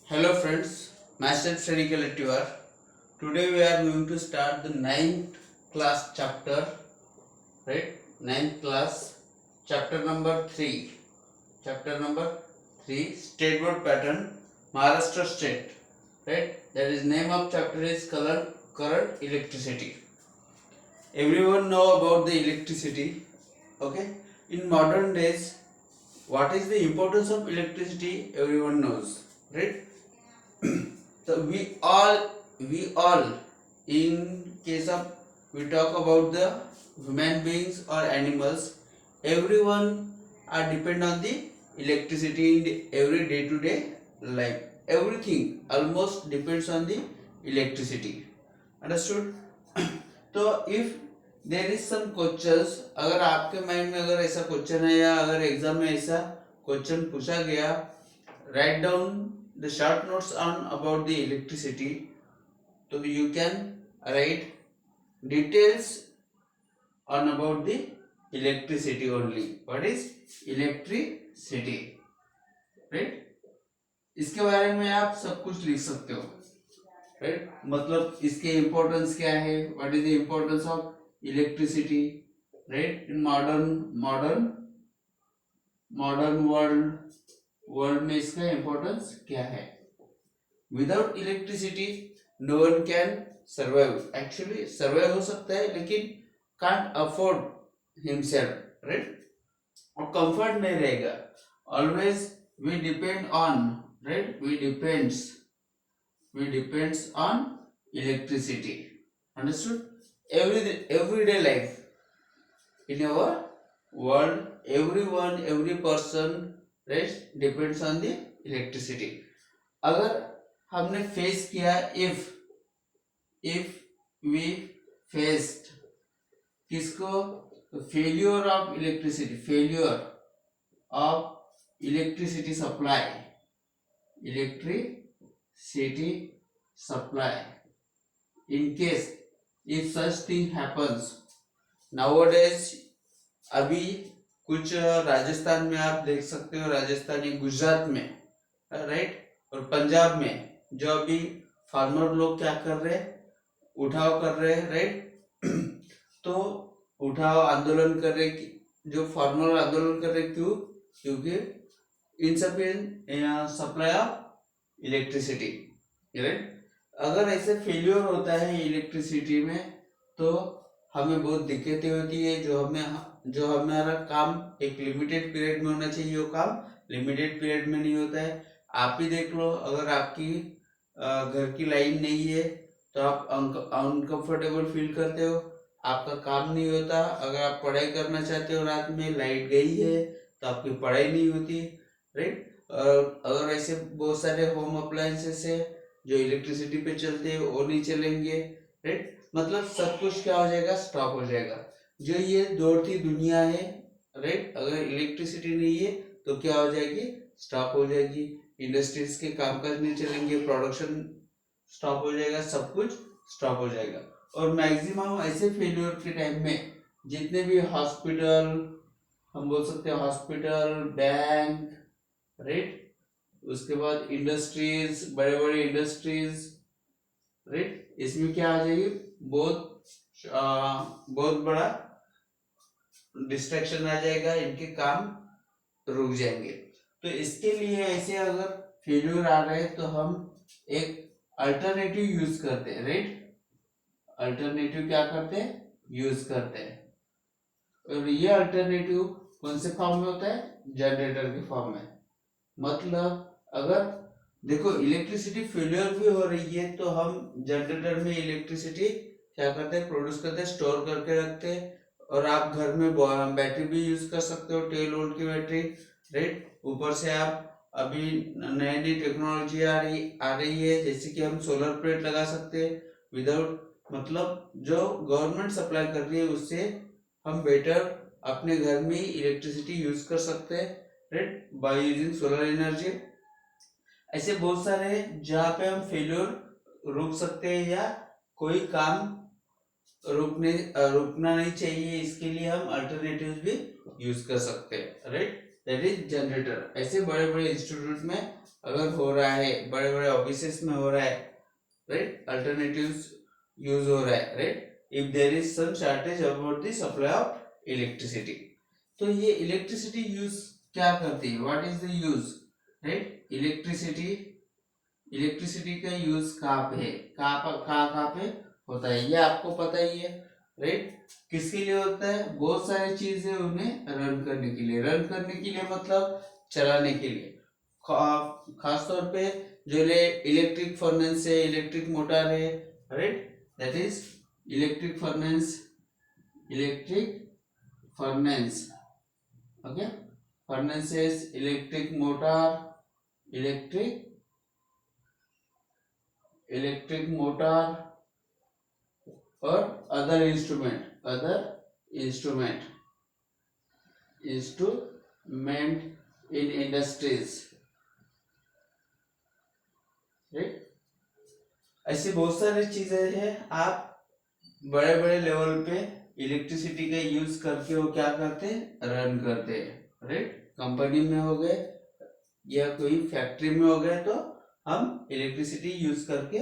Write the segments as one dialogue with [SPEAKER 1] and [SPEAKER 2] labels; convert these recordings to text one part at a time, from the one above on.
[SPEAKER 1] Hello friends, Master Study Collective. Today we are going to start the ninth class chapter, right? Ninth class, chapter number 3. Chapter number 3, State Board Pattern, Maharashtra State, right? That is name of chapter is current electricity. Everyone know about the electricity, okay? In modern days, what is the importance of electricity? Everyone knows, right? So we all in case of we talk about the human beings or animals, everyone are depend on the electricity in the every day to day life. Everything almost depends on the electricity. Understood? तो if there is some questions, अगर आपके mind में अगर ऐसा question है या अगर exam में ऐसा क्वेश्चन पूछा गया, write down the short notes on about the electricity. So you can write details on about the electricity only. What is electricity, right? इसके बारे में आप सब कुछ लिख सकते हो, right? मतलब इसके इम्पोर्टेंस क्या है, what is the importance of electricity, right? In modern world में इसका इम्पोर्टेंस क्या है. Without electricity no one can survive. Actually survive हो सकता है लेकिन कांट अफोर्ड हिमसेल्फ, राइट? और कंफर्ट नहीं रहेगा. Always we depend on, right? We depends on electricity. Understood? everyday life in our world, everyone, every person, right, depends on the electricity. अगर हमने face किया, इफ वी फेस्ड किसको? Failure of electricity supply, in case if such thing happens. Nowadays अभी कुछ राजस्थान में आप देख सकते हो, राजस्थान गुजरात में, राइट, और पंजाब में जो अभी फार्मर लोग क्या कर रहे हैं, उठाव कर रहे हैं, राइट? तो उठाव आंदोलन कर रहे, जो फार्मर आंदोलन कर रहे, क्यों? क्योंकि insufficient supply of electricity, right? अगर ऐसे फेल्योर होता है इलेक्ट्रिसिटी में तो हमें बहुत दिक्कतें होती है. जो हमारा काम एक लिमिटेड पीरियड में होना चाहिए, वो काम लिमिटेड पीरियड में नहीं होता है. आप ही देख लो, अगर आपकी घर की लाइन नहीं है तो आप अनकंफर्टेबल फील करते हो, आपका काम नहीं होता. अगर आप पढ़ाई करना चाहते हो, रात में लाइट गई है तो आपकी पढ़ाई नहीं होती, राइट? अगर ऐसे बहुत सारे होम अप्लायंसेस है जो इलेक्ट्रिसिटी पे चलते हैं, वो नहीं चलेंगे, राइट? मतलब सब कुछ क्या हो जाएगा? स्टॉप हो जाएगा. जो ये दौड़ती दुनिया है, राइट, अगर इलेक्ट्रिसिटी नहीं है तो क्या हो जाएगी? स्टॉप हो जाएगी. इंडस्ट्रीज के कामकाज नहीं चलेंगे, प्रोडक्शन स्टॉप हो जाएगा, सब कुछ स्टॉप हो जाएगा. और मैक्सिमम ऐसे फेल्यूर के टाइम में जितने भी हॉस्पिटल, हम बोल सकते हैं हॉस्पिटल, बैंक, राइट, उसके बाद इंडस्ट्रीज, बड़े बड़े इंडस्ट्रीज, राइट, इसमें क्या आ जाएगी? बहुत बड़ा डिस्ट्रैक्शन आ जाएगा, इनके काम रुक जाएंगे. तो इसके लिए ऐसे अगर फेल्यूर आ रहे हैं तो हम एक अल्टरनेटिव यूज करते हैं, राइट? अल्टरनेटिव क्या करते हैं? यूज करते हैं. और ये अल्टरनेटिव कौन से फॉर्म में होता है? जनरेटर के फॉर्म में. मतलब अगर देखो इलेक्ट्रिसिटी फेल्योर भी हो रही है तो हम जनरेटर में इलेक्ट्रिसिटी क्या करते हैं? प्रोड्यूस करते हैं, स्टोर करके रखते हैं. और आप घर में बैटरी भी यूज कर सकते हो, 12 वोल्ट की बैटरी, राइट? ऊपर से आप अभी नई नई टेक्नोलॉजी आ रही है, जैसे कि हम सोलर प्लेट लगा सकते हैं विदाउट, मतलब जो गवर्नमेंट सप्लाई कर रही है उससे हम बेटर अपने घर में ही इलेक्ट्रिसिटी यूज कर सकते हैं, right, by using solar energy. ऐसे बहुत सारे हैं जहाँ पे हम फेल्योर रोक सकते हैं या कोई काम रुकना नहीं चाहिए, इसके लिए हम अल्टरनेटिव्स भी यूज कर सकते हैं, राइट? That is generator. ऐसे बड़े बड़े इंस्टीट्यूट में अगर हो रहा है, बड़े बड़े ऑफिसेस में हो रहा है, राइट, अल्टरनेटिव्स यूज हो रहा है, right, if there is some shortage about the supply of electricity. तो ये इलेक्ट्रिसिटी यूज क्या करती है, what is the use, right, electricity का यूज कहाँ पे है, कहाँ पे होता है, ये आपको पता ही है, राइट। किसके लिए होता है, बहुत सारी चीजें उन्हें रन करने के लिए मतलब चलाने के लिए, खास तौर पे जो इलेक्ट्रिक फर्नेस है, इलेक्ट्रिक मोटर है, right, that is electric furnace, okay, furnaces, electric motor, electric motor और other instrument in industries, right. ऐसी बहुत सारी चीजें हैं, आप बड़े बड़े लेवल पे इलेक्ट्रिसिटी का यूज करके वो क्या करते हैं, रन करते हैं, राइट। कंपनी में हो गए या कोई फैक्ट्री में हो गए तो हम इलेक्ट्रिसिटी यूज करके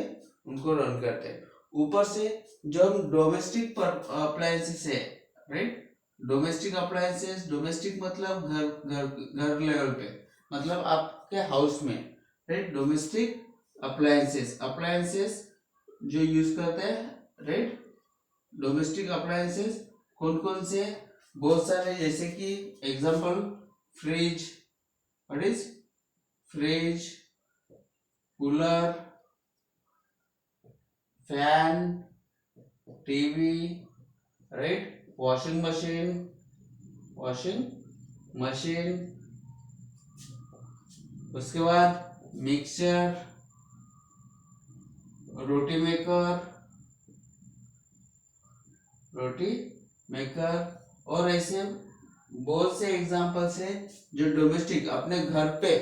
[SPEAKER 1] उनको रन करते हैं। ऊपर से जो हम डोमेस्टिक अप्लायंसेस है, राइट, डोमेस्टिक मतलब घर लेवल पे, मतलब आपके हाउस में, राइट, डोमेस्टिक अप्लायंसेस जो यूज करते हैं, राइट। डोमेस्टिक अप्लायंसेस कौन कौन से, बहुत सारे, जैसे कि example fridge, what is fridge, cooler, fan, TV, right, washing machine, उसके बाद मिक्सचर, रोटी मेकर और ऐसे बहुत से एग्जांपल्स है जो डोमेस्टिक अपने घर पे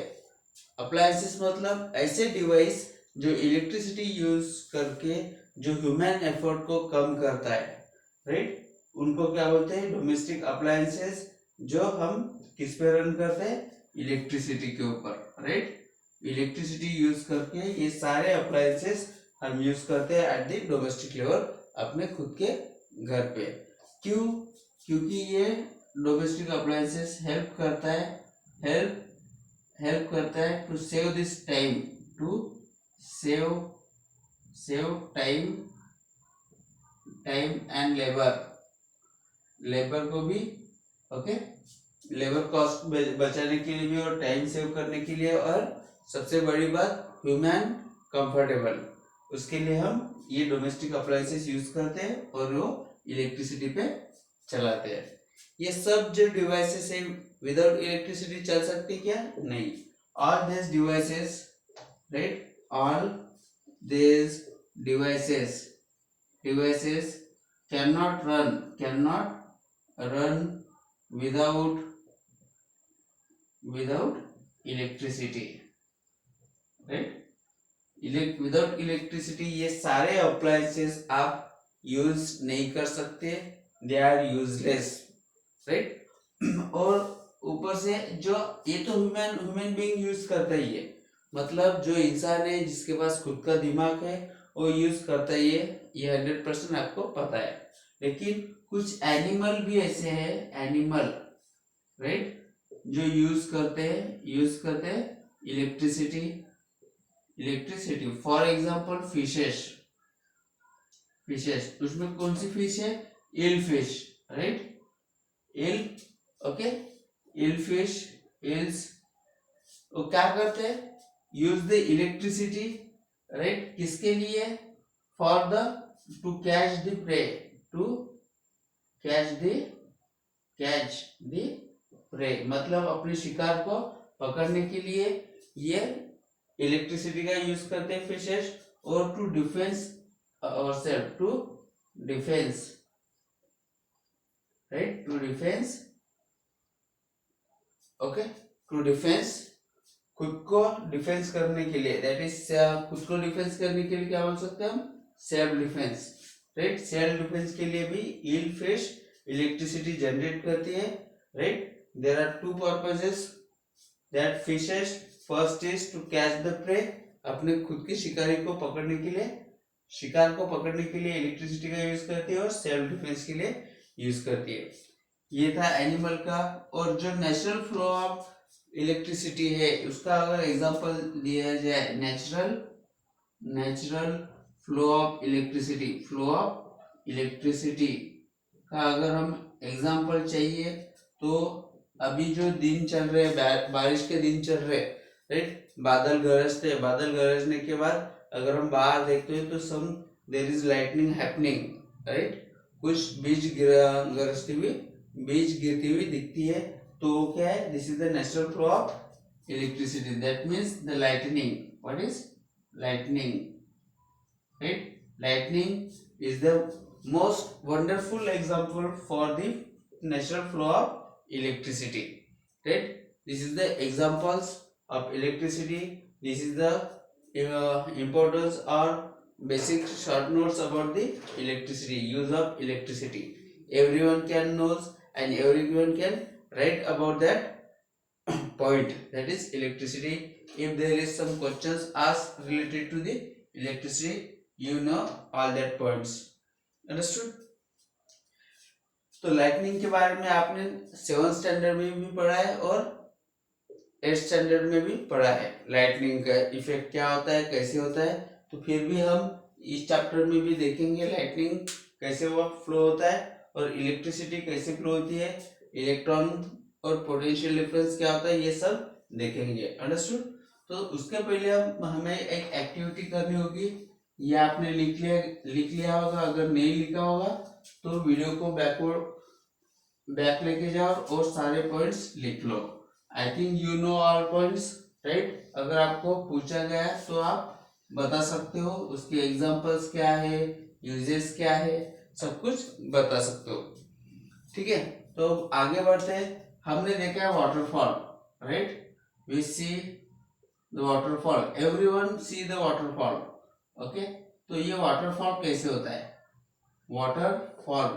[SPEAKER 1] अप्लायंसेस, मतलब ऐसे डिवाइस जो इलेक्ट्रिसिटी यूज करके जो ह्यूमन एफर्ट को कम करता है, राइट, उनको क्या बोलते हैं, डोमेस्टिक अप्लायंसेस, जो हम किस पे रन करते हैं, इलेक्ट्रिसिटी के ऊपर, राइट। इलेक्ट्रिसिटी यूज करके ये सारे अप्लायंसेस हम यूज करते हैं एट द डोमेस्टिक लेवल, अपने खुद के घर पे। क्यों, क्योंकि ये डोमेस्टिक अप्लायंसेस हेल्प करता है to save this time, to save time and labour को भी, ओके, लेबर कॉस्ट बचाने के लिए भी और टाइम सेव करने के लिए, और सबसे बड़ी बात ह्यूमन कंफर्टेबल, उसके लिए हम ये डोमेस्टिक अप्लायंसेस यूज करते हैं और वो इलेक्ट्रिसिटी पे चलाते हैं। ये सब जो डिवाइसेस है विदाउट इलेक्ट्रिसिटी चल सकती क्या, नहीं। All this devices, right, all this devices cannot run without electricity, right। Without electricity ये सारे अप्लायंसेस आप यूज नहीं कर सकते, दे आर यूजलेस, राइट। और ऊपर से जो ये तो ह्यूमन बीइंग यूज करता ही है, मतलब जो इंसान है जिसके पास खुद का दिमाग है वो यूज करता ही है, ये 100% आपको पता है। लेकिन कुछ एनिमल भी ऐसे हैं, राइट, जो यूज करते हैं इलेक्ट्रिसिटी। फॉर एग्जांपल फिशेस, उसमें कौन सी फिश है, ईल फिश, राइट, ईल, ओके, इल्स, वो क्या करते हैं, यूज द इलेक्ट्रिसिटी, राइट, किसके लिए, for the two catch the pray, मतलब अपने शिकार को पकड़ने के लिए ये इलेक्ट्रिसिटी का यूज करते हैं फिशेस, और to defence ourselves, to defence, right, to defence, okay, to defence, खुद को डिफेंस करने के लिए, दैट इज खुद को डिफेंस करने के लिए क्या बोल सकते हैं हम, self defence, right. Self defence के लिए भी ईल फिश इलेक्ट्रिसिटी जनरेट करती है, right. There are two purposes that fishes first is to catch the prey, अपने खुद की शिकारी को पकड़ने के लिए, शिकार को पकड़ने के लिए इलेक्ट्रिसिटी का यूज करती है और सेल्फ डिफेंस के लिए यूज करती है। ये था एनिमल का। और जो नेचुरल फ्लो ऑफ इलेक्ट्रिसिटी है उसका अगर एग्जांपल दिया जाए, नेचुरल फ्लो ऑफ इलेक्ट्रिसिटी का अगर हम एग्जांपल चाहिए तो अभी जो दिन चल रहे हैं, बारिश के दिन चल रहे, राइट, बादल गरजते, बादल गरजने के बाद अगर हम बाहर देखते हैं तो some there is lightning happening, right, कुछ बीज गिरती हुई दिखती है, तो वो क्या है, this is the natural flow of electricity, that means the lightning. What is lightning, right? Lightning is the most wonderful example for the natural flow of electricity, right? This is the examples of electricity. This is the importance or basic short notes about the electricity, use of electricity. Everyone can knows and everyone can write about that point, that is electricity. If there is some questions asked related to the electricity, you know all that points. Understood? तो lightning के बारे में आपने 7th standard में भी पढ़ा है और 8th स्टैंडर्ड में भी पढ़ा है, लाइटनिंग का इफेक्ट क्या होता है, कैसे होता है। तो फिर भी हम इस चैप्टर में भी देखेंगे लाइटनिंग कैसे वो फ्लो होता है और इलेक्ट्रिसिटी कैसे फ्लो होती है, इलेक्ट्रॉन और पोटेंशियल डिफरेंस क्या होता है, ये सब देखेंगे। अंडरस्टूड? तो उसके पहले हमें एक एक्टिविटी करनी होगी, ये आपने लिख लिया होगा, अगर नहीं लिखा होगा तो वीडियो को बैक लेके जाओ और सारे पॉइंट्स लिख लो। I think you know all points, right. अगर आपको पूछा गया तो आप बता सकते हो, उसके एग्जांपल्स क्या है, यूजेस क्या है, सब कुछ बता सकते हो। ठीक है, तो आगे बढ़ते हैं। हमने देखा है waterfall, right, we see the waterfall, everyone see the waterfall, okay. तो ये वाटरफॉल कैसे होता है, वाटरफॉल,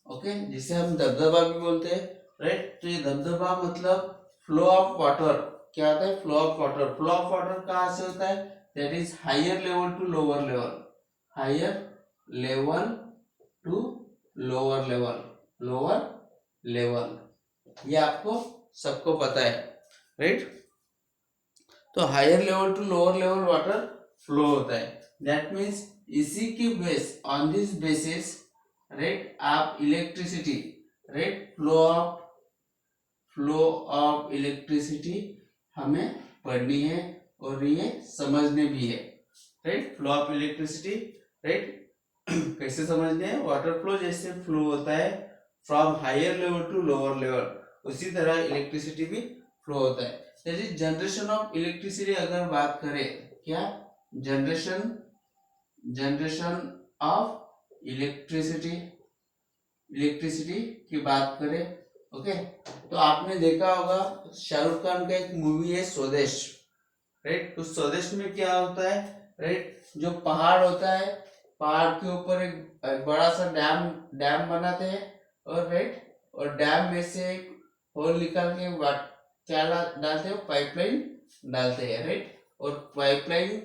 [SPEAKER 1] ओके, जिसे हम दबदबा भी बोलते हैं, राइट। तो ये दबदबा मतलब फ्लो ऑफ वाटर, क्या होता है, flow of water. Flow of water कहाँ से होता है, that is higher level to lower level, higher level to lower level, lower level, ये आपको सबको पता है, राइट। तो higher level to lower level water flow होता है, दैट मीन्स इसी की base, on this basis, right, आप electricity, right, flow of electricity हमें पढ़नी है और ये समझने भी है, right. Flow of electricity, right, कैसे समझने हैं, वाटर फ्लो जैसे फ्लो होता है from higher level to lower level, उसी तरह इलेक्ट्रिसिटी भी फ्लो होता है। That is generation of electricity. अगर बात करें क्या, जनरेशन ऑफ इलेक्ट्रिसिटी की बात करें, ओके। तो आपने देखा होगा शाहरुख खान का एक मूवी है स्वदेश, राइट। उस स्वदेश में क्या होता है, राइट, जो पहाड़ होता है, पहाड़ के ऊपर एक बड़ा सा डैम बनाते हैं और राइट, और डैम में से एक होल निकाल के क्या डालते हैं, पाइपलाइन डालते हैं, राइट। और पाइपलाइन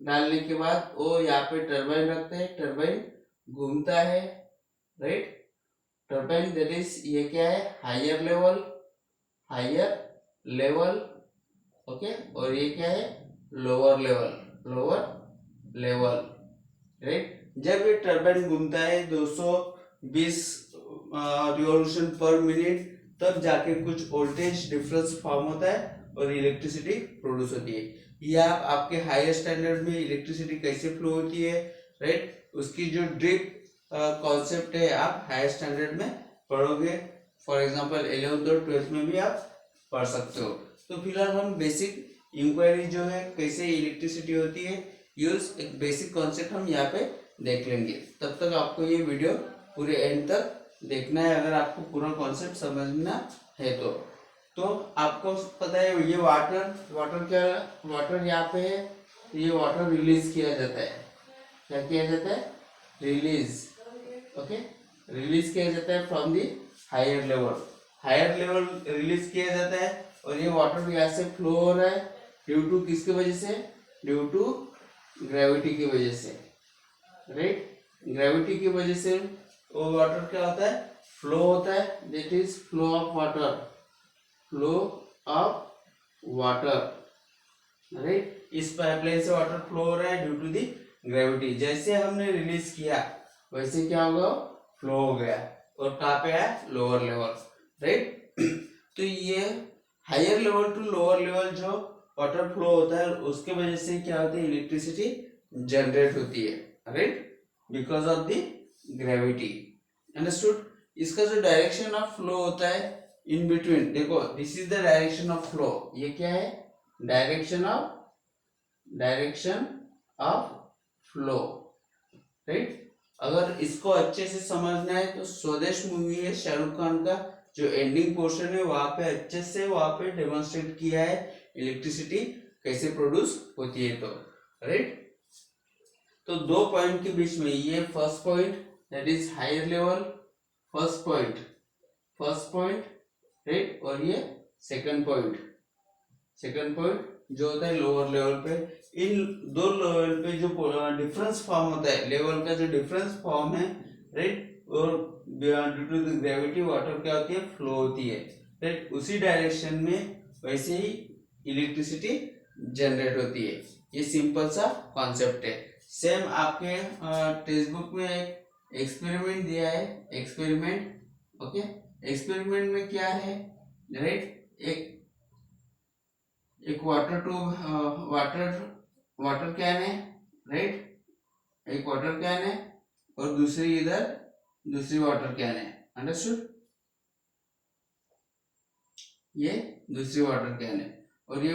[SPEAKER 1] डालने के बाद वो यहाँ पे टरबाइन रखते हैं, टरबाइन घूमता है, राइट। टरबाइन दैट इज, ये क्या है, हायर लेवल, ओके। और ये क्या है, लोअर लेवल, राइट। जब ये टरबाइन घूमता है 220 रिवॉल्यूशन पर मिनट, तब जाके कुछ वोल्टेज डिफरेंस फॉर्म होता है और इलेक्ट्रिसिटी प्रोड्यूस होती है। ये आपके हायर स्टैंडर्ड में इलेक्ट्रिसिटी कैसे फ्लो होती है, राइट, उसकी जो ड्रिप कॉन्सेप्ट है आप हायर स्टैंडर्ड में पढ़ोगे। फॉर एग्जांपल 11th और 12th में भी आप पढ़ सकते हो। तो फिलहाल हम बेसिक इंक्वायरी जो है कैसे इलेक्ट्रिसिटी होती है, यूज एक बेसिक कॉन्सेप्ट हम यहाँ पे देख लेंगे। तब तक आपको ये वीडियो पूरे एंड तक देखना है, अगर आपको पूरा कॉन्सेप्ट समझना है तो आपको पता है ये वाटर क्या, वाटर यहाँ पे है, तो ये वाटर रिलीज किया जाता है, क्या किया जाता है, रिलीज, ओके, रिलीज किया जाता है from the higher level release किया जाता है। और ये वाटर यहाँ से फ्लो हो रहा है ड्यू टू किसकी वजह से, ड्यू टू ग्रेविटी की वजह से, राइट। ग्रेविटी की वजह से वो वाटर क्या होता है, फ्लो होता है, that is flow of water, flow of water, right. इस पाइपलाइन से वाटर फ्लो हो रहा है ड्यू टू दी ग्रेविटी। जैसे हमने रिलीज किया वैसे क्या होगा, फ्लो हो गया और कहाँ पे है, लोअर लेवल, राइट। तो ये higher level to lower level जो वाटर फ्लो होता है उसके वजह से क्या होती है, इलेक्ट्रिसिटी जनरेट होती है, right, because of the gravity. Understood. इसका जो डायरेक्शन ऑफ फ्लो होता है इन बिटवीन, देखो this is the direction of flow, ये क्या है, डायरेक्शन ऑफ फ्लो, राइट। अगर इसको अच्छे से समझना है तो स्वदेश मूवी है शाहरुख खान का, जो एंडिंग पोर्शन है वहां पे अच्छे से वहां पे डेमोन्स्ट्रेट किया है इलेक्ट्रिसिटी कैसे प्रोड्यूस होती है, तो राइट। तो दो पॉइंट के बीच में ये first point that is higher level, first point, right, और ये सेकंड पॉइंट जो होता है लोअर लेवल पे। इन दो लेवल पे जो डिफरेंस फॉर्म होता है, लेवल का जो डिफरेंस फॉर्म है, राइट, और due to the gravity water क्या होती है, फ्लो होती है, राइट, उसी डायरेक्शन में वैसे ही इलेक्ट्रिसिटी जनरेट होती है। ये सिंपल सा कॉन्सेप्ट है। सेम आपके टेक्स्ट बुक में एक एक्सपेरिमेंट दिया है, एक्सपेरिमेंट, ओके। एक्सपेरिमेंट में क्या है, राइट, एक वाटर ट्यूब, वाटर कैन है, राइट, एक वाटर कैन है और दूसरी वाटर कैन है, अंडरस्टूड। ये दूसरी वाटर कैन है और ये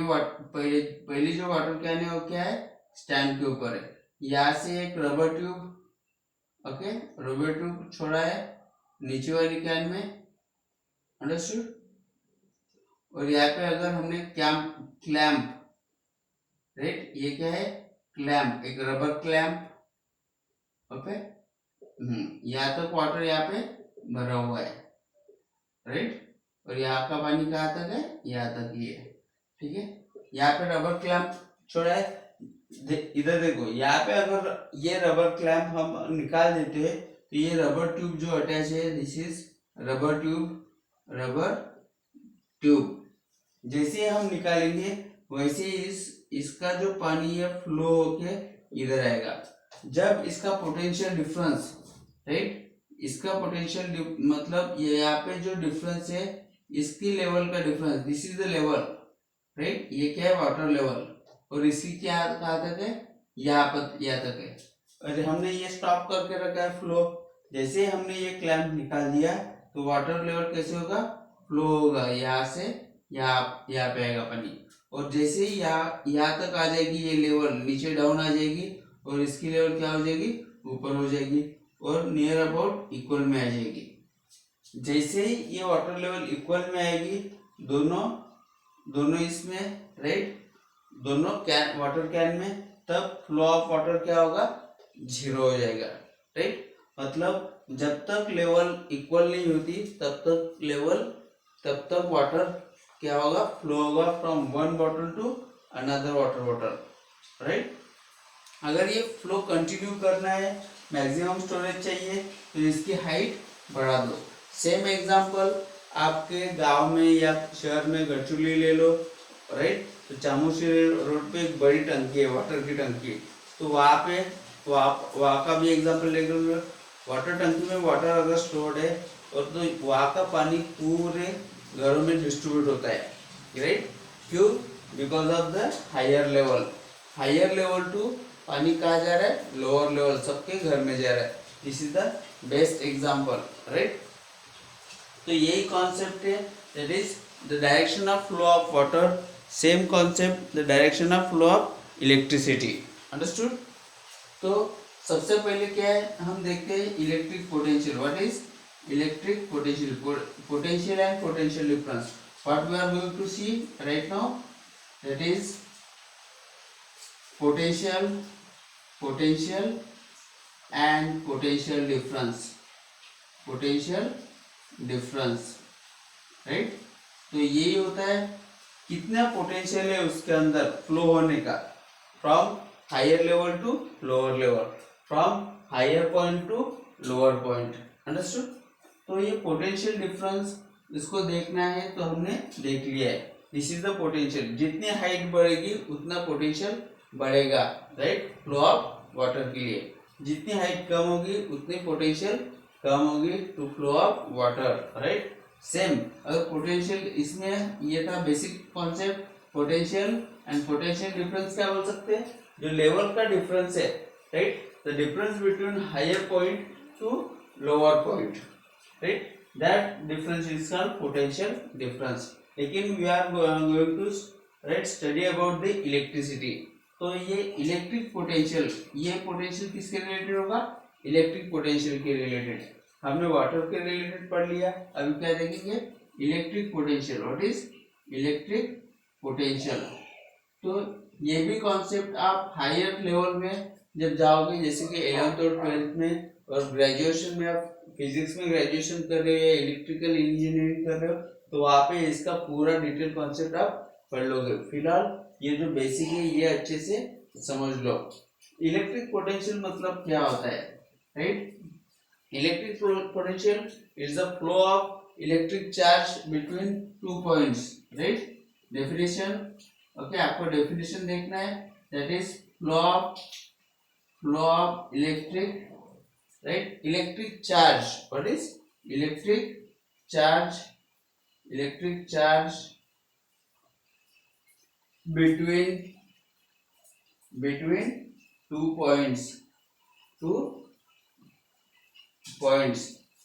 [SPEAKER 1] पहली जो वाटर कैन है वो क्या है, स्टैंड के ऊपर है। यहाँ से एक rubber tube, okay, rubber tube छोड़ा है नीचे वाली कैन में, अंडरस्टूड। और यहाँ पे अगर हमने क्लैंप, राइट, ये क्या है, क्लैंप, एक रबर क्लैंप, ओके। यहाँ तक वाटर यहाँ पे भरा हुआ है, राइट, और यहाँ का पानी कहाँ तक है, यहाँ तक ही है, ठीक है। यहाँ पे रबर क्लैंप छोड़ा है, इधर देखो, यहाँ पे अगर ये रबर क्लैंप हम निकाल देते हैं तो ये रबर ट्यूब जो अटैच है, दिस इज रबर ट्यूब। जैसे हम निकालेंगे वैसे इसका जो पानी है फ्लो होके इधर आएगा। जब इसका पोटेंशियल डिफरेंस, राइट, इसका पोटेंशियल मतलब ये यहाँ पे जो डिफरेंस है इसकी लेवल का difference, this is the level, right, ये क्या है, वाटर लेवल, और इसकी क्या कहाँ तक है, यहाँ तक है। और हमने ये स्टॉप करके रखा है फ्लो। जैसे हमने ये क्लैंप निकाल दिया तो वाटर लेवल कैसे होगा, फ्लो होगा, यहाँ से यहाँ पे आएगा पानी, और जैसे ही यहाँ तक आ जाएगी ये लेवल, नीचे डाउन आ जाएगी और इसकी लेवल क्या हो जाएगी, ऊपर हो जाएगी और नियर अबाउट इक्वल में आ जाएगी। जैसे ही ये वाटर लेवल इक्वल में आएगी, दोनों इसमें, राइट, दोनों वाटर कैन में, तब फ्लो ऑफ वाटर क्या होगा, 0 हो जाएगा, राइट। मतलब जब तक लेवल इक्वल नहीं होती तब तक वाटर क्या होगा, फ्लो होगा from one bottle to another water bottle, right. अगर ये फ्लो कंटिन्यू करना है, मैक्सिमम स्टोरेज चाहिए, तो इसकी हाइट बढ़ा दो। सेम एग्जांपल आपके गांव में या शहर में गढ़चिरौली ले लो, राइट, तो चामूसी रोड पे एक बड़ी टंकी है, वाटर की टंकी, तो वहाँ का भी एग्जांपल ले लो। वाटर टंकी में वाटर अगर स्टोर्ड है और तो वहाँ का पानी पूरे घरों में डिस्ट्रीब्यूट होता है, राइट, क्यों, because of the higher level to पानी कहाँ जा रहा है, लोअर लेवल, सबके घर में जा रहा है। This is the best example, right. तो यही कॉन्सेप्ट है, that is the direction of flow of water, same concept the direction of flow of electricity, understood. तो सबसे पहले क्या है, हम देखते हैं electric potential. What is electric potential and potential difference, what we are going to see right now, that is potential and potential difference, right. तो यही होता है कितना पोटेंशियल है उसके अंदर फ्लो होने का, from higher level to lower level, from higher point to lower point. Understood? तो ये पोटेंशियल डिफरेंस इसको देखना है तो हमने देख लिया है। दिस इज द पोटेंशियल, जितनी हाइट बढ़ेगी उतना पोटेंशियल बढ़ेगा, राइट, फ्लो ऑफ वाटर के लिए। जितनी हाइट कम होगी उतनी पोटेंशियल कम होगी to flow of water, right. Same अगर पोटेंशियल, इसमें ये था basic concept potential and potential difference क्या बोल सकते हैं, जो लेवल का डिफरेंस है, right, the difference between higher point to lower point, right, that difference is called potential difference. लेकिन we are going to right study about the electricity. तो ये इलेक्ट्रिक पोटेंशियल, ये पोटेंशियल किसके रिलेटेड होगा, electric potential के related. हमने water के related पढ़ लिया, अभी क्या देखेंगे, electric potential. What is electric potential? तो ये भी कॉन्सेप्ट आप हायर लेवल में जब जाओगे, जैसे कि 11th और 12th में, और ग्रेजुएशन में आप फिजिक्स में ग्रेजुएशन कर रहे हो या इलेक्ट्रिकल इंजीनियरिंग कर रहे हो, तो वहाँ पे इसका पूरा डिटेल कॉन्सेप्ट आप पढ़ लोगे। फिलहाल ये जो बेसिक है ये अच्छे से समझ लो। इलेक्ट्रिक पोटेंशियल मतलब क्या होता है, right? Electric potential is the flow of electric charge between two points, right. Definition, okay, आपको डेफिनेशन देखना है, that is flow of electric, right, electric charge. What is electric charge? Electric charge between two points,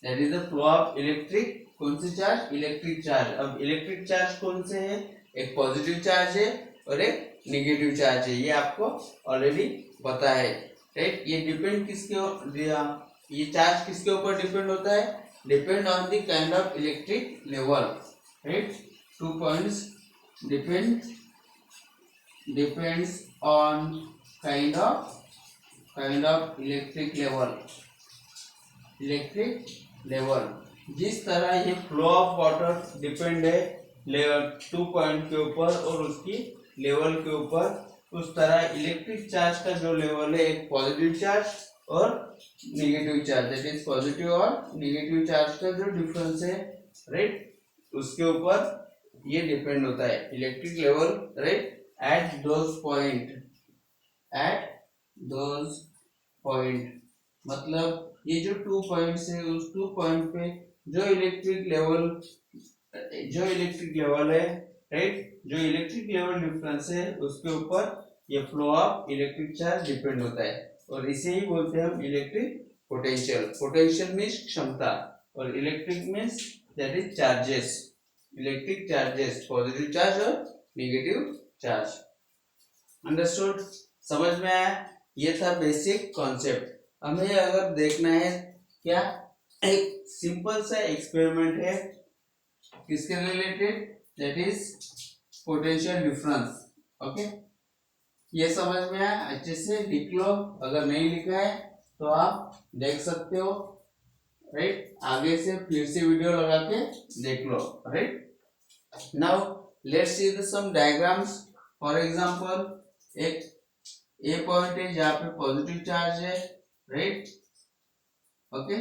[SPEAKER 1] that is the flow of electric, कौन से charge, electric charge. अब electric charge कौन से है, एक पॉजिटिव चार्ज है और एक नेगेटिव चार्ज है, ये आपको ऑलरेडी पता है, राइट। ये डिपेंड किसके, ये चार्ज किसके ऊपर डिपेंड होता है, depend on the kind of electric level, right. 2 points depends on kind of electric level। जिस तरह ये फ्लो ऑफ वाटर डिपेंड है लेवल 2 पॉइंट के ऊपर और उसकी लेवल के ऊपर, उस तरह इलेक्ट्रिक चार्ज का जो लेवल है, एक पॉजिटिव चार्ज और negative charge, that is positive और नेगेटिव चार्ज का जो डिफरेंस है, राइट, उसके ऊपर ये डिपेंड होता है electric level, right, at those point। मतलब ये जो 2 पॉइंट्स है, उस 2 पॉइंट पे जो इलेक्ट्रिक लेवल है, राइट, जो इलेक्ट्रिक लेवल डिफरेंस है, उसके ऊपर ये flow of electric charge depend होता है, और इसे ही बोलते हैं हम इलेक्ट्रिक पोटेंशियल। पोटेंशियल मीन्स क्षमता और electric means that is charges, electric charges, positive charge और नेगेटिव चार्ज। अंडरस्टूड? समझ में आया? ये था बेसिक कॉन्सेप्ट। हमें अगर देखना है क्या, एक सिंपल सा एक्सपेरिमेंट है, किसके related, that is potential difference. Okay, ये समझ में आया? अच्छे से लिख लो, अगर नहीं लिखा है तो आप देख सकते हो, राइट, आगे से फिर से वीडियो लगा के देख लो, right. Now let's see the some diagrams. For example, एक ए पॉइंट है जहाँ पे पॉजिटिव चार्ज है, राइट, ओके,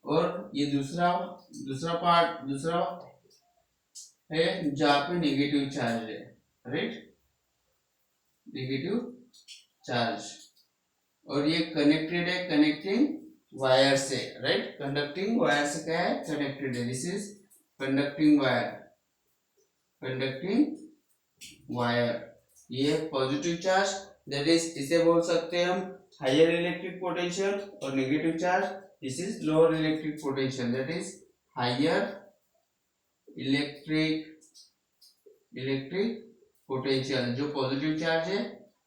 [SPEAKER 1] और ये दूसरा है जहाँ पे नेगेटिव चार्ज है, राइट, नेगेटिव चार्ज, और ये कनेक्टेड है कंडक्टिंग वायर से, राइट, कंडक्टिंग वायर से क्या है, कनेक्टेड है, दिस इज कंडक्टिंग वायर। ये पॉजिटिव चार्ज, दैट इज, इसे बोल सकते हैं हम हायर इलेक्ट्रिक पोटेंशियल, और negative charge, this is lower electric potential, that is higher electric potential. जो पॉजिटिव चार्ज है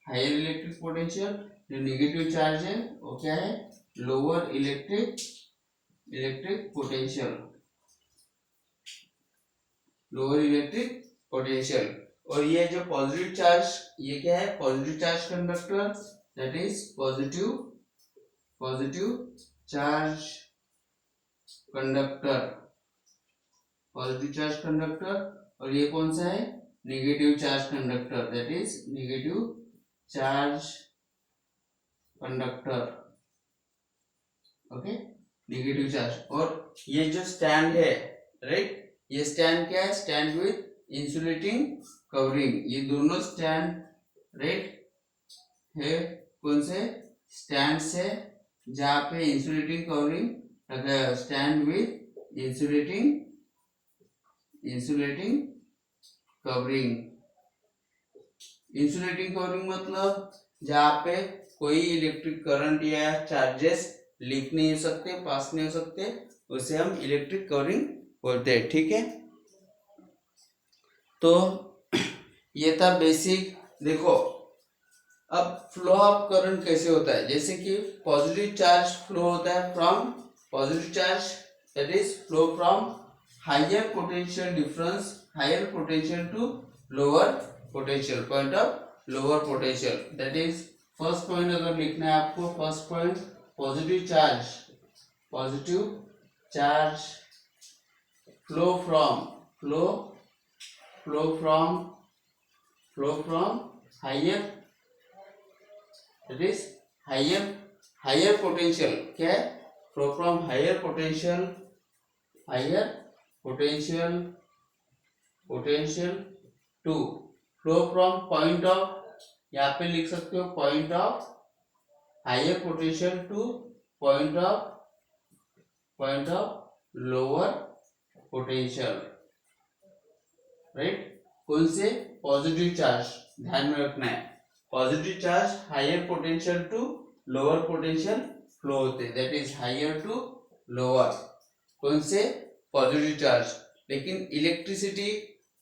[SPEAKER 1] हायर इलेक्ट्रिक पोटेंशियल, जो नेगेटिव चार्ज है वो क्या है, लोअर इलेक्ट्रिक पोटेंशियल। और ये जो पॉजिटिव चार्ज, ये क्या है, positive charge conductor, that is positive charge conductor, और ये कौन सा है, negative charge conductor, that is negative charge conductor. Okay, negative charge. और ये जो स्टैंड है, राइट, ये स्टैंड क्या है? Stand with insulating covering. ये दोनों स्टैंड, राइट, है कौन से? स्टैंड से जहाँ पे इंसुलेटिंग कवरिंग रखा है, stand with insulating covering. Insulating covering मतलब जहाँ पे कोई इलेक्ट्रिक करंट या चार्जेस लीक नहीं हो सकते, पास नहीं हो सकते, उसे हम इलेक्ट्रिक कवरिंग बोलते हैं। ठीक है, तो ये था बेसिक। देखो अब फ्लो ऑफ करंट कैसे होता है, जैसे कि पॉजिटिव चार्ज फ्लो होता है from positive charge, that is flow from higher potential difference, higher potential to lower potential, point of lower potential. That is first point अगर लिखना है आपको, first point positive charge flow from higher, that is higher potential, क्या है? Flow from higher potential to flow from point of, यहाँ पे लिख सकते हो point of higher potential to point of lower potential, right. कौन से? पॉजिटिव चार्ज, ध्यान में रखना है, positive charge higher potential to lower potential flow होते हैं, that is higher to lower. कौन से? Positive charge. लेकिन इलेक्ट्रिसिटी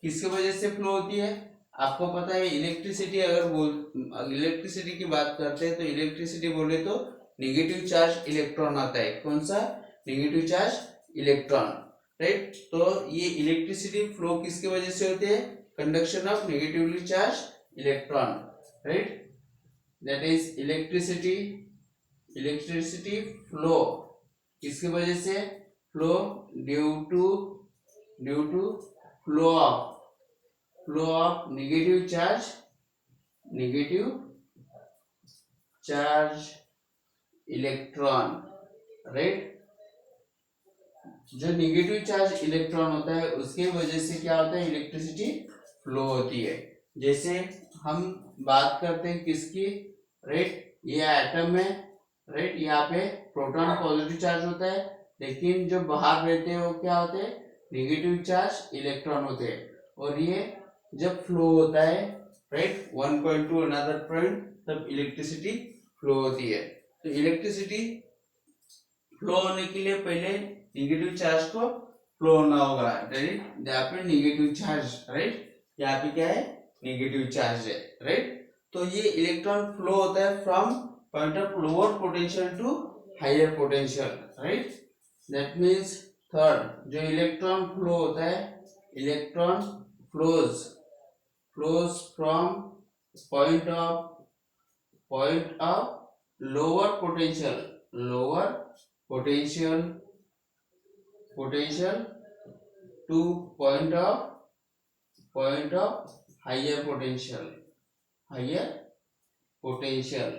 [SPEAKER 1] किसकी वजह से फ्लो होती है? आपको पता है इलेक्ट्रिसिटी, अगर इलेक्ट्रिसिटी की बात करते हैं तो इलेक्ट्रिसिटी बोले तो नेगेटिव चार्ज इलेक्ट्रॉन आता है। कौन सा? Negative charge electron, right. तो ये इलेक्ट्रिसिटी फ्लो किसकी वजह से होती है? Conduction of negatively charge electron, right, that is electricity flow किसकी वजह से? Flow due to flow of negative charge electron, right. जो नेगेटिव चार्ज इलेक्ट्रॉन होता है उसके वजह से क्या होता है? इलेक्ट्रिसिटी फ्लो होती है। जैसे हम बात करते हैं किसकी, राइट, ये एटम है, राइट, यहाँ पे प्रोटॉन पॉजिटिव चार्ज होता है, लेकिन जो बाहर रहते हैं वो क्या होते हैं? नेगेटिव चार्ज इलेक्ट्रॉन होते हैं। और ये जब फ्लो होता है, right, one point two another point, तब इलेक्ट्रिसिटी फ्लो होती है। तो इलेक्ट्रिसिटी फ्लो होने के लिए पहले नेगेटिव चार्ज को फ्लो होना होगा, राइट, यहाँ पे नेगेटिव चार्ज, राइट, यहाँ पे क्या है? नेगेटिव चार्ज है, राइट। तो ये इलेक्ट्रॉन फ्लो होता है from point of lower potential to higher potential, right. That means third, जो इलेक्ट्रॉन फ्लो होता है, electron flows from point of lower potential to point of higher potential,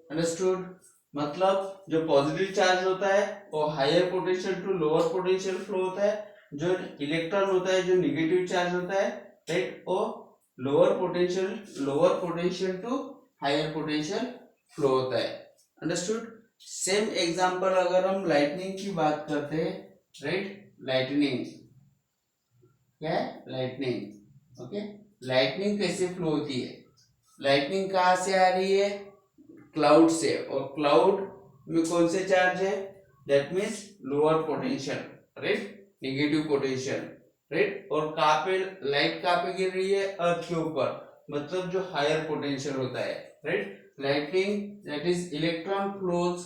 [SPEAKER 1] understood. मतलब जो पॉजिटिव चार्ज होता है वो higher potential to lower potential flow होता है, जो इलेक्ट्रॉन होता है, जो नेगेटिव चार्ज होता है, राइट, वो lower potential to higher potential flow होता है, अंडरस्टूड। सेम एग्जांपल अगर हम लाइटनिंग की बात करते हैं, राइट, लाइटनिंग क्या है? Lightning, okay. लाइटनिंग कैसे फ्लो होती है? लाइटनिंग कहाँ से आ रही है? क्लाउड से, और क्लाउड में कौन से चार्ज है? That means lower potential, right, negative potential, right. और कहाँ पे लाइट कहाँ पे गिर रही है? अर्थ के ऊपर, मतलब जो हायर पोटेंशियल होता है, right. Lightning that is electron flows,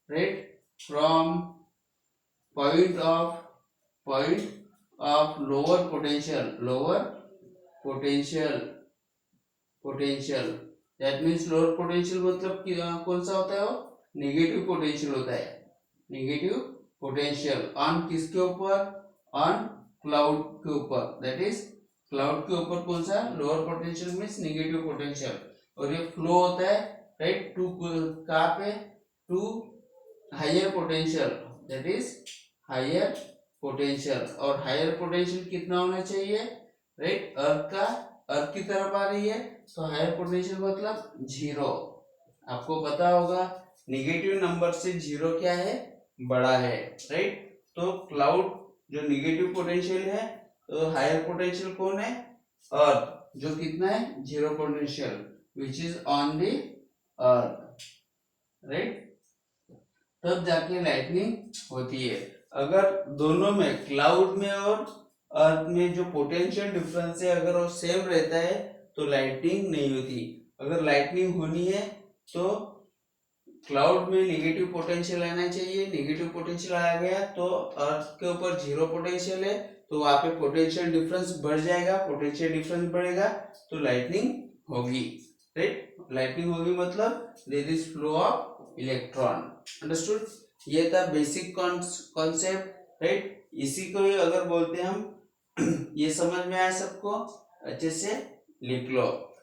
[SPEAKER 1] right, from point of lower potential, that means lower potential मतलब कौन सा होता है? वो नेगेटिव पोटेंशियल होता है, नेगेटिव पोटेंशियल ऑन किसके ऊपर, ऑन क्लाउड के ऊपर, दैट इज क्लाउड के ऊपर कौन सा, lower potential means negative potential, और ये फ्लो होता है राइट टू कहाँ पे, to higher potential, that is higher potential. और हायर पोटेंशियल कितना होना चाहिए राइट, अर्थ की तरफ आ रही है तो हायर पोटेंशियल मतलब जीरो। आपको पता होगा नेगेटिव नंबर से जीरो क्या है, बड़ा है राइट। तो क्लाउड जो नेगेटिव पोटेंशियल है, तो हायर पोटेंशियल कौन है, अर्थ, जो कितना है, zero potential, which is on the earth right. तब जाके लाइटनिंग होती है। अगर दोनों में, क्लाउड में और अर्थ में जो पोटेंशियल डिफरेंस है अगर वो सेम रहता है तो लाइटनिंग नहीं होती। अगर लाइटनिंग होनी है तो क्लाउड में नेगेटिव पोटेंशियल आना चाहिए, नेगेटिव पोटेंशियल आ गया तो अर्थ के ऊपर जीरो पोटेंशियल है तो वहां पे पोटेंशियल डिफरेंस बढ़ जाएगा, पोटेंशियल डिफरेंस बढ़ेगा तो लाइटनिंग होगी राइट। लाइटनिंग होगी मतलब there is flow of electron, understood. ये था बेसिक कॉन्सेप्ट राइट। इसी को ही अगर बोलते हैं हम ये समझ में आया सबको, अच्छे से लिख लो।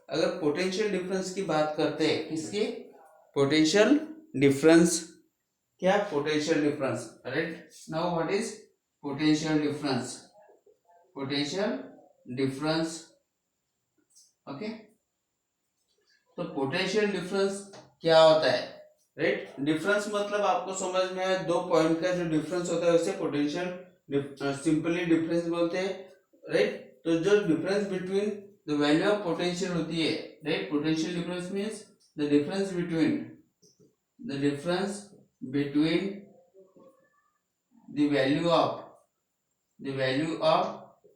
[SPEAKER 1] अगर पोटेंशियल डिफरेंस की बात करते हैं, किसकी, पोटेंशियल डिफरेंस, क्या, potential difference right. Now what is potential difference, potential difference okay. तो पोटेंशियल डिफरेंस क्या होता है राइट। डिफरेंस मतलब आपको समझ में आया, दो पॉइंट का जो डिफरेंस होता है उसे पोटेंशियल सिंपली डिफरेंस बोलते हैं राइट। तो जो difference between the value of potential होती है right, potential difference means the difference between the value of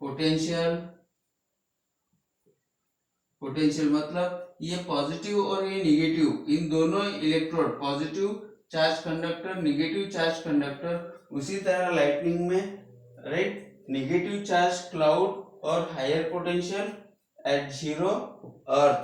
[SPEAKER 1] potential मतलब ये पॉजिटिव और ये नेगेटिव, इन दोनों electrode, positive charge conductor, negative charge conductor. उसी तरह लाइटनिंग में राइट, नेगेटिव चार्ज क्लाउड और हायर पोटेंशियल एट जीरो अर्थ।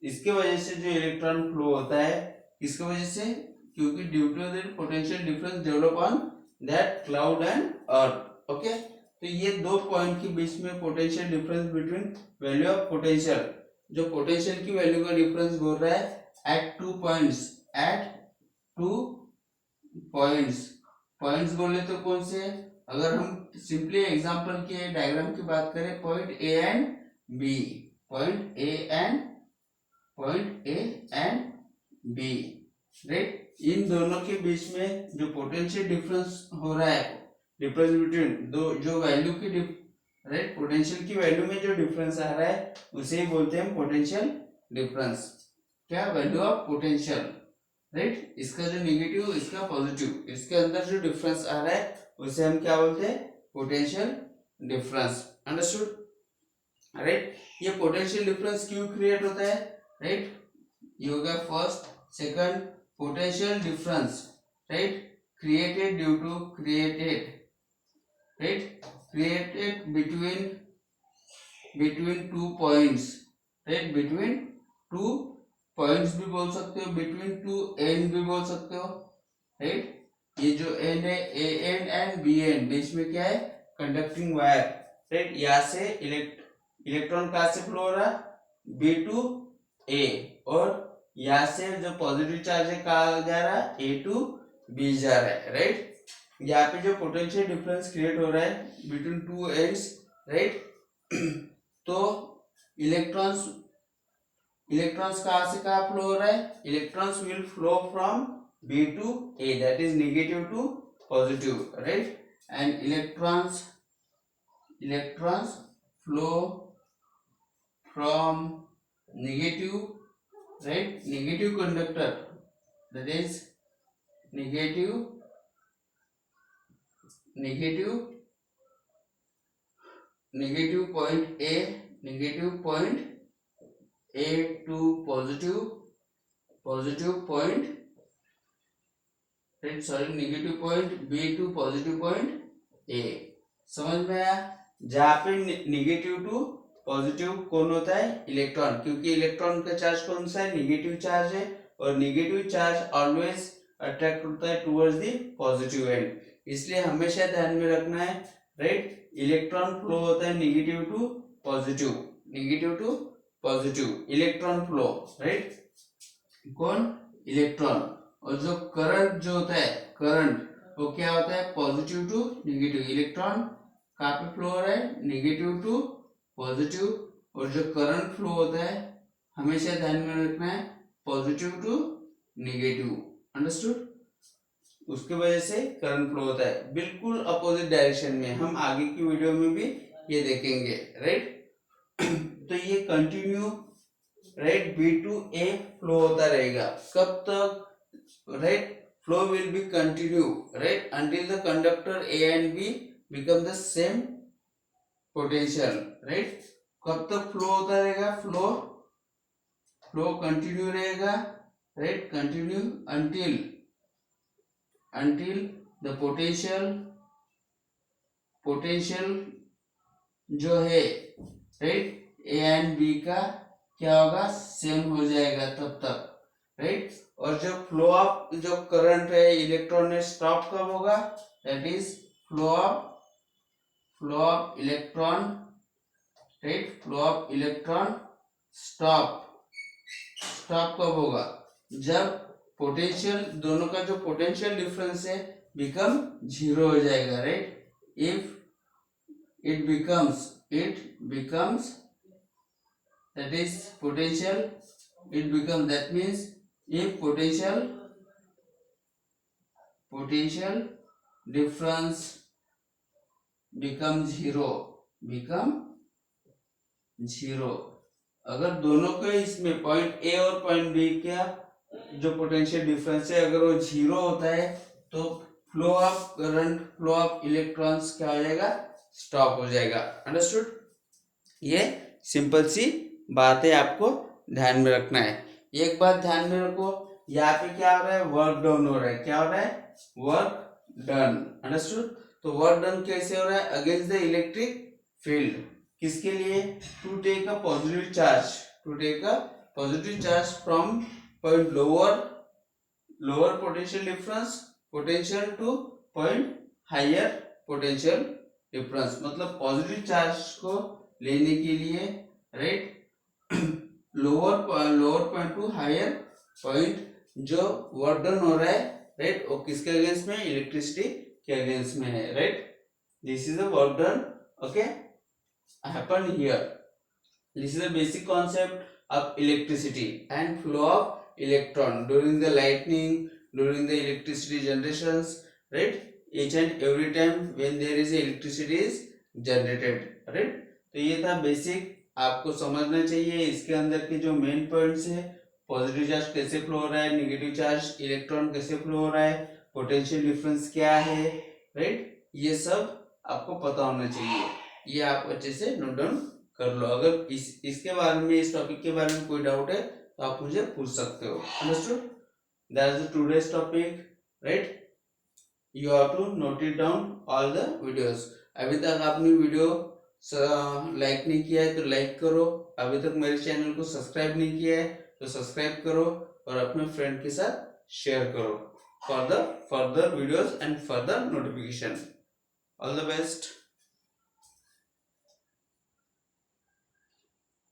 [SPEAKER 1] इसके वजह से जो इलेक्ट्रॉन फ्लो होता है, इसके वजह से, क्योंकि due to the potential difference develop on that cloud and earth okay. तो ये दो पॉइंट के बीच में potential difference between value of potential, जो पोटेंशियल की वैल्यू का डिफरेंस बोल रहा है एट टू पॉइंट्स बोले तो कौन से, अगर हम सिंपली एग्जांपल के डायग्राम की बात करें, point A and B, point A and B right. इन दोनों के बीच में जो पोटेंशियल डिफरेंस हो रहा है, डिफरेंस बिटवीन दो जो वैल्यू की राइट, पोटेंशियल की वैल्यू में जो डिफरेंस आ रहा है उसे ही बोलते हैं पोटेंशियल डिफरेंस। क्या, वैल्यू ऑफ पोटेंशियल राइट, इसका जो नेगेटिव, इसका पॉजिटिव, इसके अंदर जो डिफरेंस आ रहा है उसे हम क्या बोलते हैं, पोटेंशियल डिफरेंस, अंडरस्टूड राइट। ये पोटेंशियल डिफरेंस क्यों क्रिएट होता है राइट, ये हो गया first. Second, potential difference right created between two points right, between two points भी बोल सकते हो, between two end भी बोल सकते हो राइट। ये जो end है, A end and B end, बीच में क्या है, कंडक्टिंग वायर राइट। यहाँ से इलेक्ट्रॉन कहाँ से फ्लो हो रहा है, B टू A, और यहाँ से जो पॉजिटिव चार्ज है कहाँ जा रहा है, A टू B जा रहा है राइट। यहाँ पे जो पोटेंशियल डिफरेंस क्रिएट हो रहा है बिटवीन टू एंड्स राइट, तो इलेक्ट्रॉन्स कहाँ से कहाँ फ्लो हो रहा है, electrons will flow from B to A, that is negative to positive right. And electrons flow from negative right, negative conductor, that is negative point A to positive point right, sorry, negative point B to positive point A। समझ में आया, जहाँ पे negative to positive कौन होता है, electron, क्योंकि electron का चार्ज कौन सा है, नेगेटिव चार्ज है, और नेगेटिव चार्ज ऑलवेज अट्रैक्ट होता है टुवर्ड्स द पॉजिटिव एंड। इसलिए हमेशा ध्यान में रखना है, राइट। इलेक्ट्रॉन फ्लो होता है negative to positive, negative to positive electron flow, right. कौन? इलेक्ट्रॉन। और जो करंट जो होता है, करंट वो क्या होता है? Positive to negative. इलेक्ट्रॉन कहाँ पे फ्लो हो रहा है? Negative to positive. और जो करंट फ्लो होता है हमेशा ध्यान में रखना है, पॉजिटिव टू नेगेटिव, अंडरस्टूड। उसके वजह से करंट फ्लो होता है, बिल्कुल अपोजिट डायरेक्शन में। हम आगे की वीडियो में भी ये देखेंगे, राइट। तो ये continue, right, B to A flow होता रहेगा। कब तक? Right, flow will be continue, right, until the conductor A and B become the same potential, right। कब तक फ्लो होता रहेगा? फ्लो कंटिन्यू रहेगा, right, continue until the potential जो है, राइट, A and B का क्या होगा? सेम हो जाएगा तब तक, राइट। और जो फ्लो ऑफ जो करंट है इलेक्ट्रॉन में स्टॉप कब होगा? That is flow of electron, right, flow of electron stop कब होगा? जब पोटेंशियल, दोनों का जो पोटेंशियल डिफरेंस है बिकम जीरो हो जाएगा, right. If it becomes that is potential, that means if potential difference become zero, अगर दोनों के इसमें पॉइंट ए और पॉइंट बी का जो पोटेंशियल डिफरेंस है अगर वो जीरो होता है तो flow of current, flow of electrons क्या हो जाएगा? स्टॉप हो जाएगा, अंडरस्टूड। ये सिंपल सी बात है, आपको ध्यान में रखना है। एक बात ध्यान में रखो, यहाँ पे क्या हो रहा है? वर्क डन हो रहा है। क्या हो रहा है? Work done, understood. तो वर्क डन कैसे हो रहा है? Against the electric field. किसके लिए? To take a positive charge from point lower potential difference potential to point higher potential difference. मतलब पॉजिटिव चार्ज को लेने के लिए, right, lower point to higher point जो वर्क डन हो रहा है, राइट, वो किसके अगेंस्ट में? इलेक्ट्रिसिटी के अगेंस्ट में है, right. This is the work done, okay, happen here. This is the basic concept of electricity and flow of electron during the lightning, during the electricity generations, right, each and every time when there is electricity is generated, right। तो ये था basic, आपको समझना चाहिए। इसके अंदर के जो मेन पॉइंट्स है, पॉजिटिव चार्ज कैसे फ्लो हो रहा है, नेगेटिव चार्ज इलेक्ट्रॉन कैसे फ्लो हो रहा है, पोटेंशियल डिफरेंस क्या है, राइट, ये सब आपको पता होना चाहिए। ये आप अच्छे से नोट डाउन कर लो। अगर इसके बारे में, इस टॉपिक के बारे में कोई डाउट है तो आप मुझे पूछ सकते हो, understood. That is today's topic, right. You have to note it down all the videos। अभी तक आपने वीडियो लाइक नहीं किया है तो लाइक करो। अभी तक मेरे चैनल को सब्सक्राइब नहीं किया है तो सब्सक्राइब करो और अपने फ्रेंड के साथ शेयर करो for the further videos and further notification. All the best.